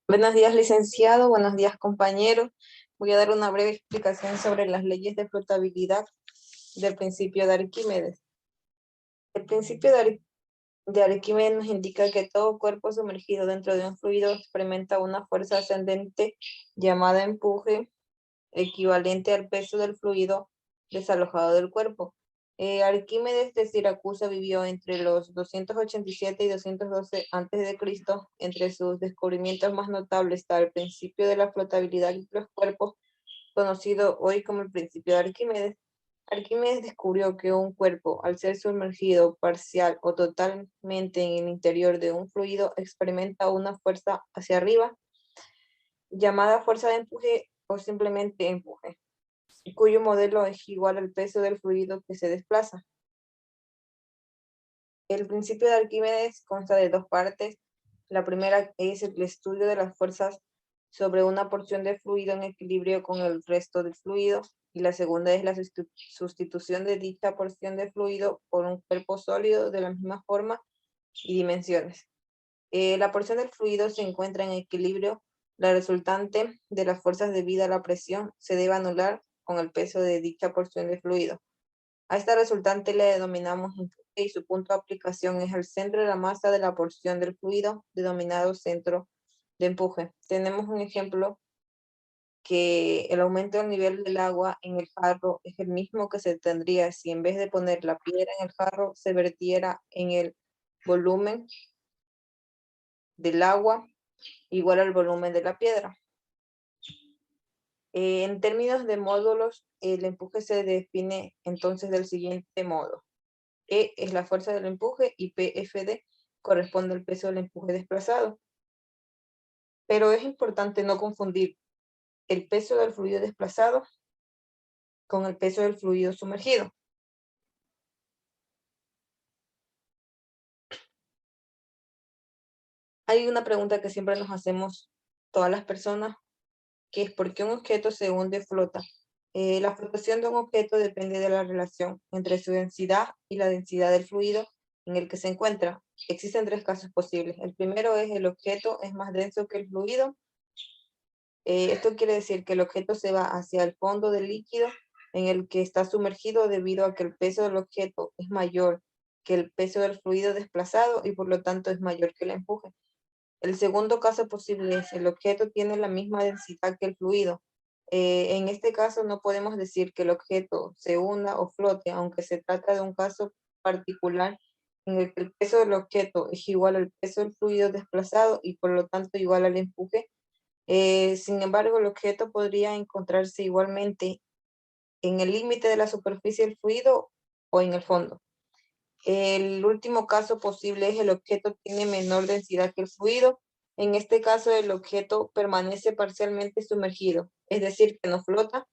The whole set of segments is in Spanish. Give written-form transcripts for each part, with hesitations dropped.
Buenos días, licenciado. Buenos días, compañeros. Voy a dar una breve explicación sobre las leyes de flotabilidad del principio de Arquímedes. El principio de Arquímedes nos indica que todo cuerpo sumergido dentro de un fluido experimenta una fuerza ascendente llamada empuje, equivalente al peso del fluido desalojado del cuerpo. Arquímedes de Siracusa vivió entre los 287 y 212 a.C. Entre sus descubrimientos más notables está el principio de la flotabilidad de los cuerpos, conocido hoy como el principio de Arquímedes. Arquímedes descubrió que un cuerpo, al ser sumergido parcial o totalmente en el interior de un fluido, experimenta una fuerza hacia arriba, llamada fuerza de empuje o simplemente empuje, cuyo modelo es igual al peso del fluido que se desplaza. El principio de Arquímedes consta de dos partes. La primera es el estudio de las fuerzas sobre una porción de fluido en equilibrio con el resto del fluido, y la segunda es la sustitución de dicha porción de fluido por un cuerpo sólido de la misma forma y dimensiones. La porción del fluido se encuentra en equilibrio. La resultante de las fuerzas debidas a la presión se debe anular con el peso de dicha porción de fluido. A esta resultante le denominamos empuje y su punto de aplicación es el centro de la masa de la porción del fluido, denominado centro de empuje. Tenemos un ejemplo que el aumento del nivel del agua en el jarro es el mismo que se tendría si en vez de poner la piedra en el jarro se vertiera en el volumen del agua igual al volumen de la piedra. En términos de módulos, el empuje se define entonces del siguiente modo. E es la fuerza del empuje y PFD corresponde al peso del empuje desplazado. Pero es importante no confundir el peso del fluido desplazado con el peso del fluido sumergido. Hay una pregunta que siempre nos hacemos todas las personas, que es ¿por qué un objeto se hunde o flota? La flotación de un objeto depende de la relación entre su densidad y la densidad del fluido en el que se encuentra. Existen tres casos posibles. El primero es el objeto es más denso que el fluido. Esto quiere decir que el objeto se va hacia el fondo del líquido en el que está sumergido debido a que el peso del objeto es mayor que el peso del fluido desplazado y por lo tanto es mayor que el empuje. El segundo caso posible es el objeto tiene la misma densidad que el fluido. En este caso no podemos decir que el objeto se hunda o flote, aunque se trata de un caso particular en el que el peso del objeto es igual al peso del fluido desplazado y por lo tanto igual al empuje. Sin embargo, el objeto podría encontrarse igualmente en el límite de la superficie del fluido o en el fondo. El último caso posible es el objeto tiene menor densidad que el fluido. En este caso, el objeto permanece parcialmente sumergido, es decir, que no flota.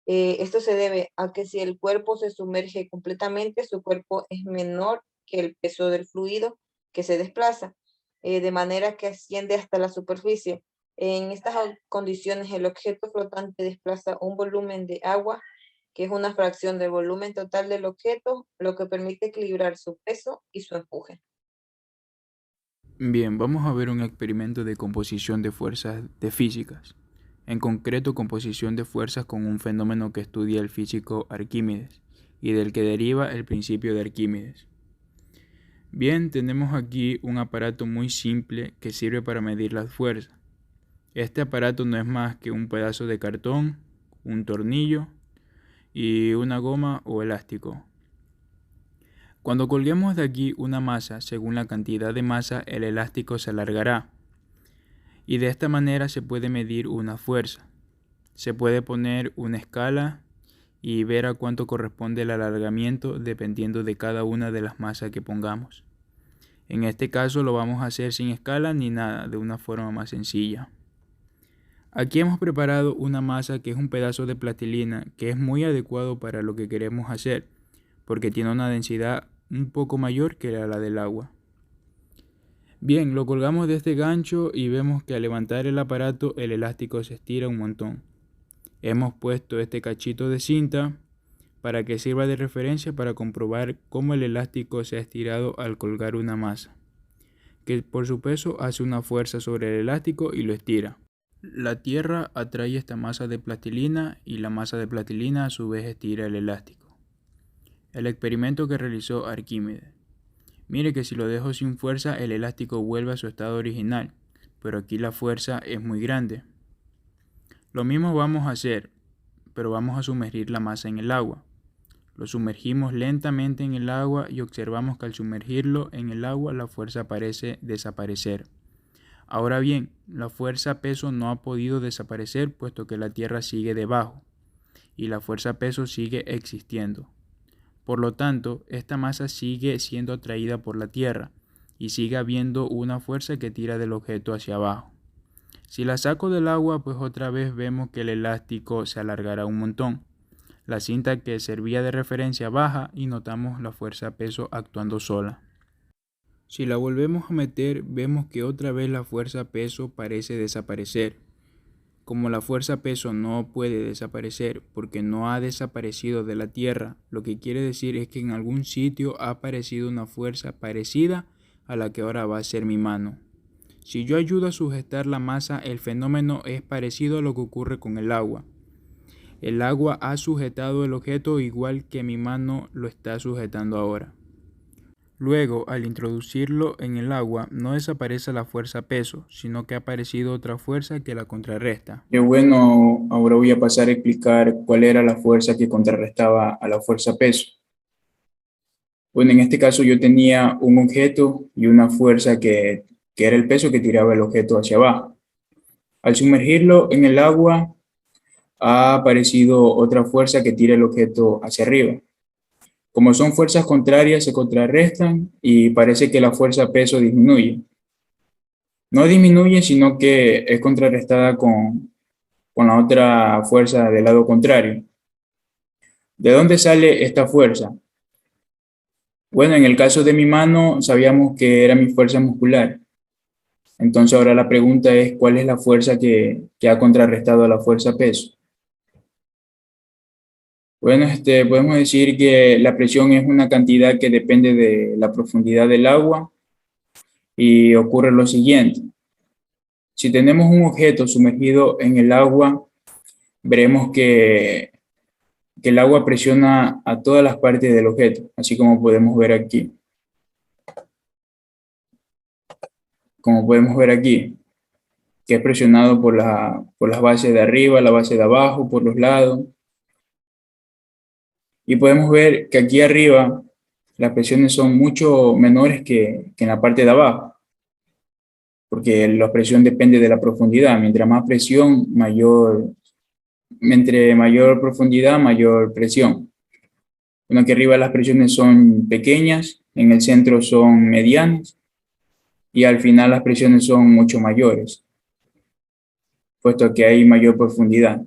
Esto se debe a que si el cuerpo se sumerge completamente, su cuerpo es menor que el peso del fluido que se desplaza, de manera que asciende hasta la superficie. En estas condiciones, el objeto flotante desplaza un volumen de agua, que es una fracción del volumen total del objeto, lo que permite equilibrar su peso y su empuje. Bien, vamos a ver un experimento de composición de fuerzas de físicas. En concreto, composición de fuerzas con un fenómeno que estudia el físico Arquímedes y del que deriva el principio de Arquímedes. Bien, tenemos aquí un aparato muy simple que sirve para medir las fuerzas. Este aparato no es más que un pedazo de cartón, un tornillo y una goma o elástico. Cuando colguemos de aquí una masa, según la cantidad de masa, el elástico se alargará. Y de esta manera se puede medir una fuerza. Se puede poner una escala y ver a cuánto corresponde el alargamiento dependiendo de cada una de las masas que pongamos. En este caso lo vamos a hacer sin escala ni nada, de una forma más sencilla. Aquí hemos preparado una masa que es un pedazo de plastilina que es muy adecuado para lo que queremos hacer, porque tiene una densidad un poco mayor que la del agua. Bien, lo colgamos de este gancho y vemos que al levantar el aparato el elástico se estira un montón. Hemos puesto este cachito de cinta para que sirva de referencia para comprobar cómo el elástico se ha estirado al colgar una masa. que por su peso hace una fuerza sobre el elástico y lo estira. La Tierra atrae esta masa de plastilina y la masa de plastilina a su vez estira el elástico. El experimento que realizó Arquímedes. Mire que si lo dejo sin fuerza, el elástico vuelve a su estado original, pero aquí la fuerza es muy grande. Lo mismo vamos a hacer, pero vamos a sumergir la masa en el agua. Lo sumergimos lentamente en el agua y observamos que al sumergirlo en el agua la fuerza parece desaparecer. Ahora bien, la fuerza peso no ha podido desaparecer puesto que la Tierra sigue debajo y la fuerza peso sigue existiendo. Por lo tanto, esta masa sigue siendo atraída por la Tierra y sigue habiendo una fuerza que tira del objeto hacia abajo. Si la saco del agua, pues otra vez vemos que el elástico se alargará un montón. La cinta que servía de referencia baja y notamos la fuerza peso actuando sola. Si la volvemos a meter, vemos que otra vez la fuerza peso parece desaparecer. Como la fuerza peso no puede desaparecer porque no ha desaparecido de la Tierra, lo que quiere decir es que en algún sitio ha aparecido una fuerza parecida a la que ahora va a ser mi mano. Si yo ayudo a sujetar la masa, el fenómeno es parecido a lo que ocurre con el agua. El agua ha sujetado el objeto igual que mi mano lo está sujetando ahora. Luego, al introducirlo en el agua, no desaparece la fuerza peso, sino que ha aparecido otra fuerza que la contrarresta. Y bueno, ahora voy a pasar a explicar cuál era la fuerza que contrarrestaba a la fuerza peso. Bueno, en este caso yo tenía un objeto y una fuerza que era el peso que tiraba el objeto hacia abajo. Al sumergirlo en el agua, ha aparecido otra fuerza que tira el objeto hacia arriba. Como son fuerzas contrarias, se contrarrestan y parece que la fuerza peso disminuye. No disminuye, sino que es contrarrestada con la otra fuerza del lado contrario. ¿De dónde sale esta fuerza? Bueno, en el caso de mi mano, sabíamos que era mi fuerza muscular. Entonces ahora la pregunta es, ¿cuál es la fuerza que ha contrarrestado a la fuerza peso? Bueno, podemos decir que la presión es una cantidad que depende de la profundidad del agua y ocurre lo siguiente. Si tenemos un objeto sumergido en el agua, veremos que el agua presiona a todas las partes del objeto, así como podemos ver aquí. Como podemos ver aquí, que es presionado por las bases de arriba, la base de abajo, por los lados. Y podemos ver que aquí arriba las presiones son mucho menores que en la parte de abajo, porque la presión depende de la profundidad. Mientras más presión, entre mayor profundidad, mayor presión. Bueno, aquí arriba las presiones son pequeñas, en el centro son medianas y al final las presiones son mucho mayores, puesto que hay mayor profundidad.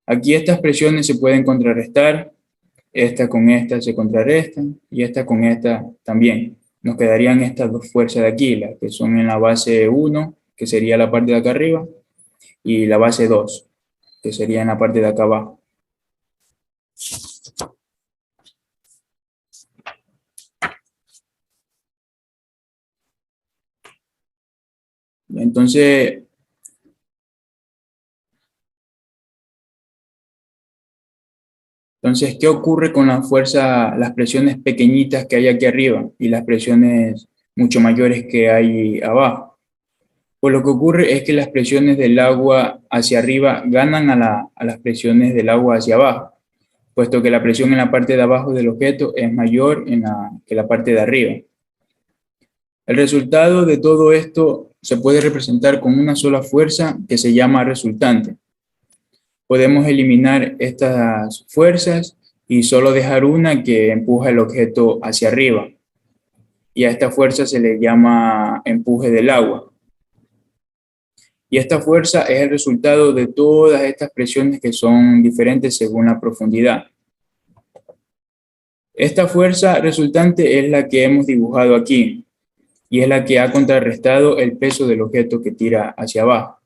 Aquí estas presiones se pueden contrarrestar, esta con esta se contrarrestan y esta con esta también. Nos quedarían estas dos fuerzas de aquí, las que son en la base 1, que sería la parte de acá arriba, y la base 2, que sería en la parte de acá abajo. Entonces, ¿qué ocurre con la fuerza, las presiones pequeñitas que hay aquí arriba y las presiones mucho mayores que hay abajo? Pues lo que ocurre es que las presiones del agua hacia arriba ganan a las presiones del agua hacia abajo, puesto que la presión en la parte de abajo del objeto es mayor que la parte de arriba. El resultado de todo esto se puede representar con una sola fuerza que se llama resultante. Podemos eliminar estas fuerzas y solo dejar una que empuja el objeto hacia arriba. Y a esta fuerza se le llama empuje del agua. Y esta fuerza es el resultado de todas estas presiones que son diferentes según la profundidad. Esta fuerza resultante es la que hemos dibujado aquí y es la que ha contrarrestado el peso del objeto que tira hacia abajo.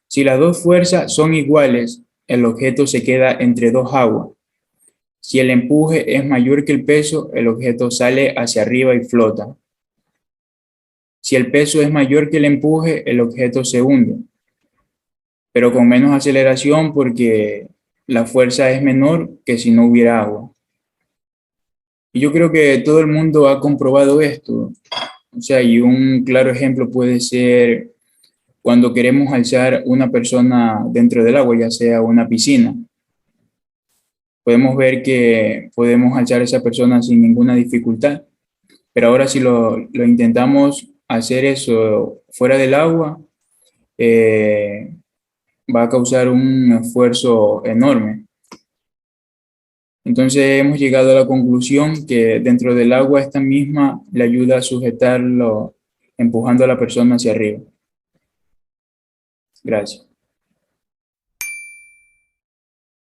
Si las dos fuerzas son iguales, el objeto se queda entre dos aguas. Si el empuje es mayor que el peso, el objeto sale hacia arriba y flota. Si el peso es mayor que el empuje, el objeto se hunde, pero con menos aceleración porque la fuerza es menor que si no hubiera agua. Y yo creo que todo el mundo ha comprobado esto. O sea, y un claro ejemplo puede ser cuando queremos alzar una persona dentro del agua, ya sea una piscina. Podemos ver que podemos alzar a esa persona sin ninguna dificultad, pero ahora si lo intentamos hacer eso fuera del agua, eh, va a causar un esfuerzo enorme. Entonces hemos llegado a la conclusión que dentro del agua esta misma le ayuda a sujetarlo, empujando a la persona hacia arriba. Gracias.